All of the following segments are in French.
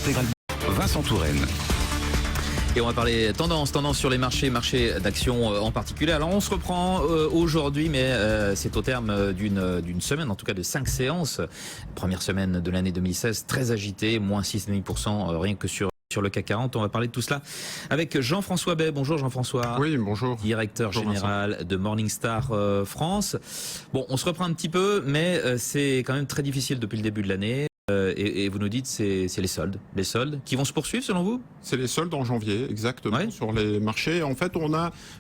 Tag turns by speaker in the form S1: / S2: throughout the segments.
S1: intégralement. Vincent Touraine.
S2: Et on va parler tendance sur les marchés d'actions en particulier. Alors on se reprend aujourd'hui, mais c'est au terme d'une semaine, en tout cas de 5 séances. Première semaine de l'année 2016, très agitée, moins 6,5% rien que sur le CAC 40. On va parler de tout cela avec Jean-François Bay. Bonjour Jean-François.
S3: Oui, bonjour.
S2: Directeur général de Morningstar France. Bon, on se reprend un petit peu, mais c'est quand même très difficile depuis le début de l'année. Et vous nous dites c'est les soldes. Les soldes qui vont se poursuivre selon vous?
S3: C'est les soldes en janvier, exactement, sur les marchés. En fait,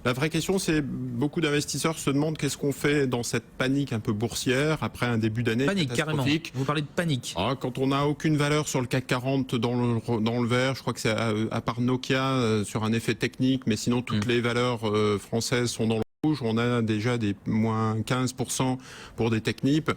S3: la vraie question, c'est beaucoup d'investisseurs se demandent qu'est-ce qu'on fait dans cette panique un peu boursière après un début d'année
S2: catastrophique. Carrément. Vous parlez de panique.
S3: Quand on n'a aucune valeur sur le CAC 40 dans le vert, je crois que c'est à part Nokia sur un effet technique, mais sinon toutes les valeurs françaises sont dans le rouge. On a déjà des moins 15% pour des techniques.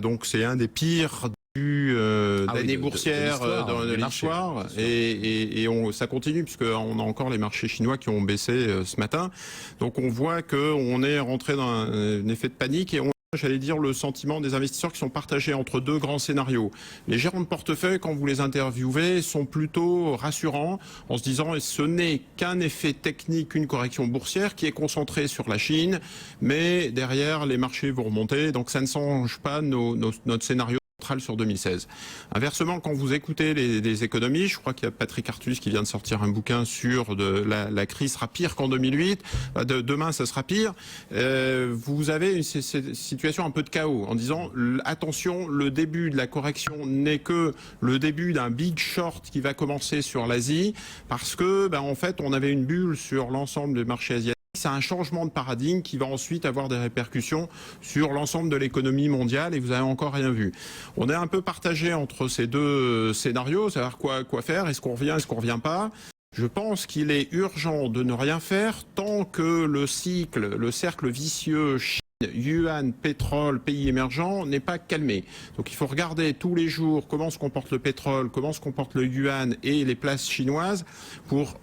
S3: Donc c'est un des pires d'année boursière de l'histoire et ça continue puisqu'on a encore les marchés chinois qui ont baissé ce matin. Donc on voit qu'on est rentré dans un effet de panique et j'allais dire le sentiment des investisseurs qui sont partagés entre deux grands scénarios. Les gérants de portefeuille, quand vous les interviewez, sont plutôt rassurants en se disant ce n'est qu'un effet technique, une correction boursière qui est concentrée sur la Chine, mais derrière les marchés vont remonter, donc ça ne change pas notre scénario sur 2016. Inversement, quand vous écoutez les économistes, je crois qu'il y a Patrick Artus qui vient de sortir un bouquin sur la crise sera pire qu'en 2008, demain ça sera pire, vous avez une situation un peu de chaos en disant attention, le début de la correction n'est que le début d'un big short qui va commencer sur l'Asie parce que en fait on avait une bulle sur l'ensemble des marchés asiatiques. C'est un changement de paradigme qui va ensuite avoir des répercussions sur l'ensemble de l'économie mondiale et vous n'avez encore rien vu. On est un peu partagé entre ces deux scénarios, savoir quoi faire, est-ce qu'on revient, est-ce qu'on revient pas. Je pense qu'il est urgent de ne rien faire tant que le cercle vicieux yuan, pétrole, pays émergents n'est pas calmé. Donc il faut regarder tous les jours comment se comporte le pétrole, comment se comporte le yuan et les places chinoises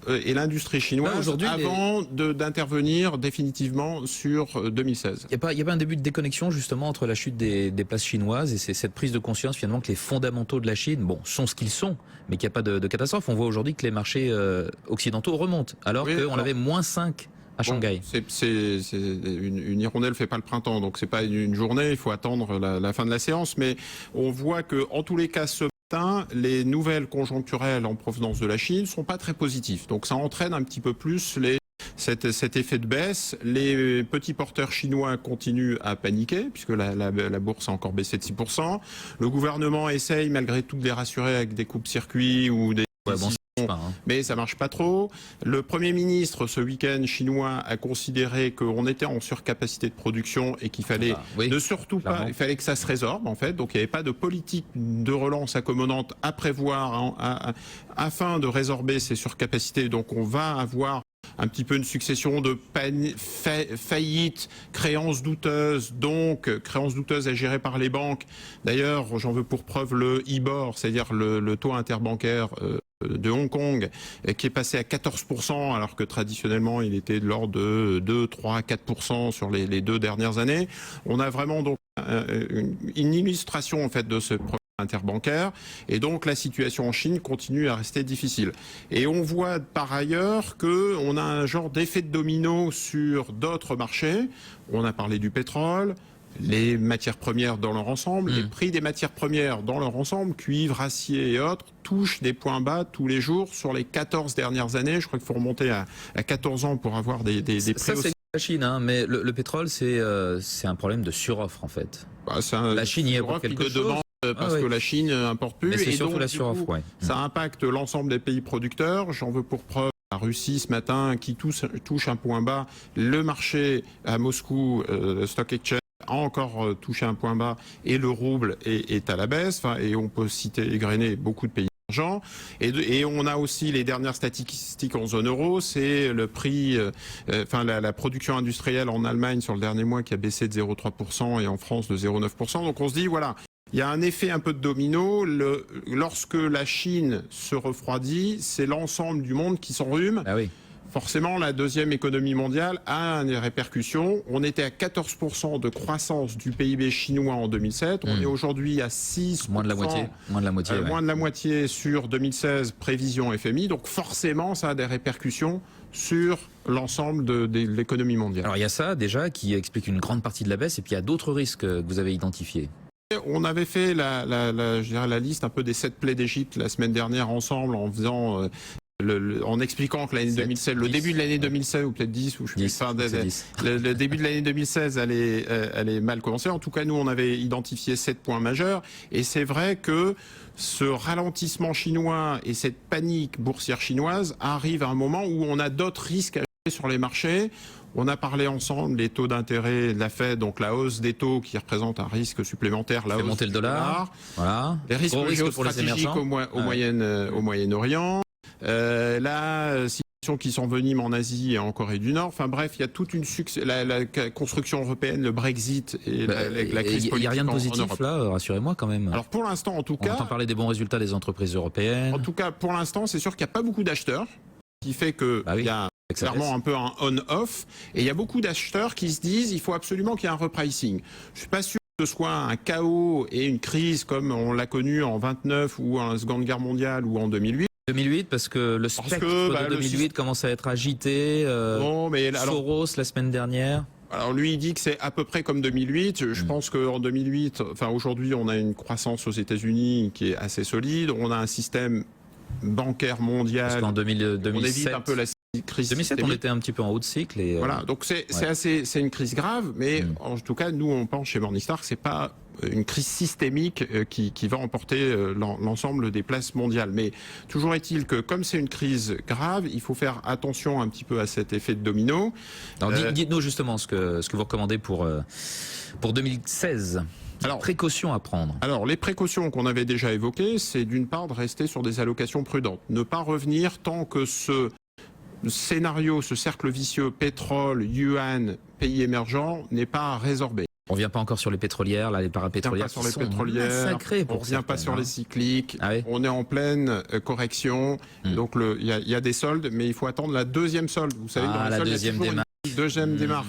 S3: et l'industrie chinoise avant d'intervenir définitivement sur 2016.
S2: Il n'y a pas un début de déconnexion justement entre la chute des places chinoises et c'est cette prise de conscience finalement que les fondamentaux de la Chine sont ce qu'ils sont, mais qu'il n'y a pas de catastrophe. On voit aujourd'hui que les marchés occidentaux remontent alors qu'on avait moins 5 à Shanghai.
S3: Une hirondelle fait pas le printemps, donc c'est pas une journée, il faut attendre la fin de la séance, mais on voit que en tous les cas ce matin, les nouvelles conjoncturelles en provenance de la Chine sont pas très positives. Donc ça entraîne un petit peu plus cet effet de baisse. Les petits porteurs chinois continuent à paniquer puisque la bourse a encore baissé de 6%. Le gouvernement essaye malgré tout de les rassurer avec des coupes-circuits ou des mais ça marche pas trop. Le Premier ministre, ce week-end chinois, a considéré qu'on était en surcapacité de production et qu'il fallait il fallait que ça se résorbe en fait. Donc il n'y avait pas de politique de relance accommodante à prévoir afin de résorber ces surcapacités. Donc on va avoir un petit peu une succession de faillites, créances douteuses, à gérer par les banques. D'ailleurs, j'en veux pour preuve le IBOR, c'est-à-dire le taux interbancaire de Hong Kong, qui est passé à 14%, alors que traditionnellement il était de l'ordre de 2, 3, 4% sur les 2 dernières années. On a vraiment donc une illustration en fait de ce problème interbancaire et donc la situation en Chine continue à rester difficile. Et on voit par ailleurs qu'on a un genre d'effet de domino sur d'autres marchés. On a parlé du pétrole, les matières premières dans leur ensemble, les prix des matières premières dans leur ensemble, cuivre, acier et autres, touchent des points bas tous les jours sur les 14 dernières années. Je crois qu'il faut remonter à 14 ans pour avoir des prix aussi.
S2: La Chine, mais le pétrole, c'est un problème de suroffre en fait. La Chine y est pour quelque chose.
S3: Parce que la Chine importe plus.
S2: Mais c'est surtout
S3: donc,
S2: la suroffre,
S3: ça impacte l'ensemble des pays producteurs. J'en veux pour preuve la Russie ce matin qui touche un point bas. Le marché à Moscou, le Stock Exchange, a encore touché un point bas et le rouble est à la baisse. Et on peut citer égrener beaucoup de pays émergents. Et on a aussi les dernières statistiques en zone euro, c'est le prix, la production industrielle en Allemagne sur le dernier mois qui a baissé de 0,3% et en France de 0,9%. Donc on se dit voilà. Il y a un effet un peu de domino. Lorsque la Chine se refroidit, c'est l'ensemble du monde qui s'enrhume. forcément, la deuxième économie mondiale a des répercussions. On était à 14% de croissance du PIB chinois en 2007. On est aujourd'hui à 6%.
S2: Moins de la moitié. Moins de la moitié.
S3: Moins de la moitié sur 2016, prévision FMI. Donc forcément, ça a des répercussions sur l'ensemble de l'économie mondiale.
S2: Alors il y a ça déjà qui explique une grande partie de la baisse, et puis il y a d'autres risques que vous avez identifiés.
S3: On avait fait je dirais la liste un peu des 7 plaies d'Égypte la semaine dernière ensemble en faisant... en expliquant que l'année 2016, le début de l'année 2016 ou peut-être 10 ou je sais pas, le début de l'année 2016 allait mal commencer. En tout cas, nous on avait identifié 7 points majeurs et c'est vrai que ce ralentissement chinois et cette panique boursière chinoise arrive à un moment où on a d'autres risques à gérer sur les marchés. On a parlé ensemble des taux d'intérêt de la Fed, donc la hausse des taux qui représente un risque supplémentaire, la hausse
S2: monter le dollar, voilà.
S3: Les risques géostratégiques au Moyen-Orient. La situation qui s'envenime en Asie et en Corée du Nord. Enfin bref, il y a toute la construction européenne, le Brexit et la crise politique.
S2: Il n'y a rien de positif là, rassurez-moi quand même.
S3: Alors pour l'instant, en tout cas...
S2: On entend parler des bons résultats des entreprises européennes.
S3: En tout cas, pour l'instant, c'est sûr qu'il n'y a pas beaucoup d'acheteurs, ce qui fait qu'il y a clairement un peu un on-off. Et il y a beaucoup d'acheteurs qui se disent il faut absolument qu'il y ait un repricing. Je ne suis pas sûr que ce soit un chaos et une crise comme on l'a connu en 29 ou en Seconde Guerre mondiale ou en 2008.
S2: 2008 parce que le spectre de 2008 commence à être agité. Soros la semaine dernière.
S3: Alors lui il dit que c'est à peu près comme 2008. Je pense qu'en 2008, enfin aujourd'hui on a une croissance aux États-Unis qui est assez solide. On a un système bancaire mondial.
S2: Parce qu'en 2007,
S3: on évite un peu la crise
S2: 2007 on était un petit peu en haut de cycle. Et
S3: voilà, donc c'est une crise grave, mais en tout cas nous on pense chez Morningstar que c'est pas une crise systémique qui va emporter l'ensemble des places mondiales. Mais toujours est-il que comme c'est une crise grave, il faut faire attention un petit peu à cet effet de domino.
S2: Alors dites-nous justement ce que vous recommandez pour 2016. Alors, précautions à prendre.
S3: Alors, les précautions qu'on avait déjà évoquées, c'est d'une part de rester sur des allocations prudentes. Ne pas revenir tant que ce scénario, ce cercle vicieux pétrole, yuan, pays émergents n'est pas résorbé.
S2: On revient pas encore sur les pétrolières, là, les parapétrolières.
S3: On revient pas sur les pétrolières, on revient pas sur les cycliques. Ah oui. On est en pleine correction. Donc il y a des soldes, mais il faut attendre la deuxième solde. Vous savez, dans
S2: la deuxième démarque.
S3: Deuxième démarque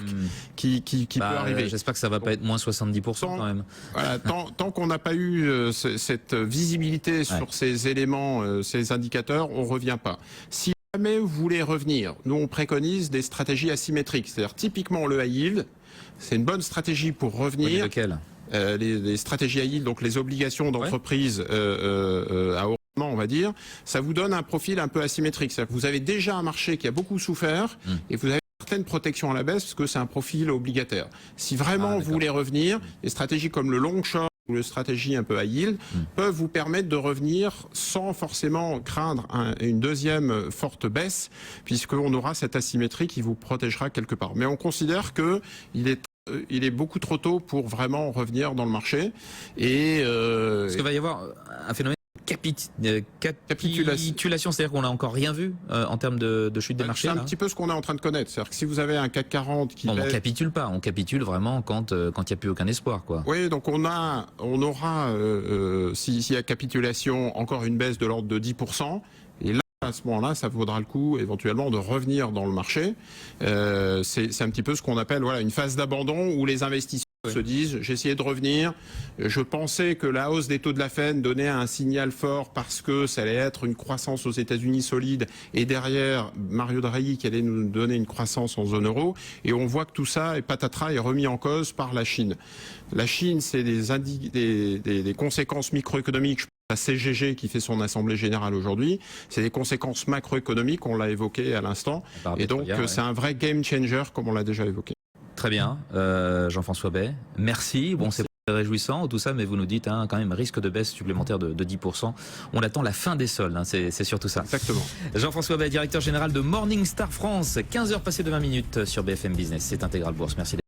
S3: qui peut arriver.
S2: J'espère que ça va pas être moins 70% quand même.
S3: Voilà, tant qu'on n'a pas eu cette visibilité sur ces éléments, ces indicateurs, on revient pas. Si jamais vous voulez revenir, nous on préconise des stratégies asymétriques, c'est-à-dire typiquement le high yield. C'est une bonne stratégie pour revenir.
S2: Lequel
S3: les stratégies high yield, donc les obligations d'entreprise à haut rendement, on va dire, ça vous donne un profil un peu asymétrique. C'est-à-dire que vous avez déjà un marché qui a beaucoup souffert et vous avez certaines protections à la baisse parce que c'est un profil obligataire. Si vraiment vous voulez revenir, les stratégies comme le long short ou les stratégies un peu high yield peuvent vous permettre de revenir sans forcément craindre une deuxième forte baisse, puisqu'on aura cette asymétrie qui vous protégera quelque part. Mais on considère que il est beaucoup trop tôt pour vraiment revenir dans le marché. Et
S2: parce qu'il va y avoir un phénomène de capitulation, c'est-à-dire qu'on n'a encore rien vu en termes de chute des marchés.
S3: C'est un petit peu ce qu'on est en train de connaître. C'est-à-dire que si vous avez un CAC 40 qui...
S2: on capitule pas, on capitule vraiment quand il n'y a plus aucun espoir, quoi.
S3: Oui, donc on aura, s'il y a capitulation, encore une baisse de l'ordre de 10%. Et là, à ce moment-là, ça vaudra le coup éventuellement de revenir dans le marché. C'est un petit peu ce qu'on appelle une phase d'abandon où les investisseurs se disent j'ai essayé de revenir, je pensais que la hausse des taux de la Fed donnait un signal fort parce que ça allait être une croissance aux États-Unis solide et derrière Mario Draghi qui allait nous donner une croissance en zone euro, et on voit que tout ça est patatras est remis en cause par la Chine. La Chine, c'est des conséquences microéconomiques. La CGG qui fait son assemblée générale aujourd'hui, c'est des conséquences macroéconomiques, on l'a évoqué à l'instant, et donc c'est un vrai game changer comme on l'a déjà évoqué.
S2: Très bien, Jean-François Bay, merci. Bon, c'est réjouissant tout ça, mais vous nous dites quand même risque de baisse supplémentaire de 10%. On attend la fin des soldes, c'est surtout ça.
S3: Exactement.
S2: Jean-François Bay, directeur général de Morningstar France, 15h passées de 20 minutes sur BFM Business. C'est Intégral Bourse. Merci.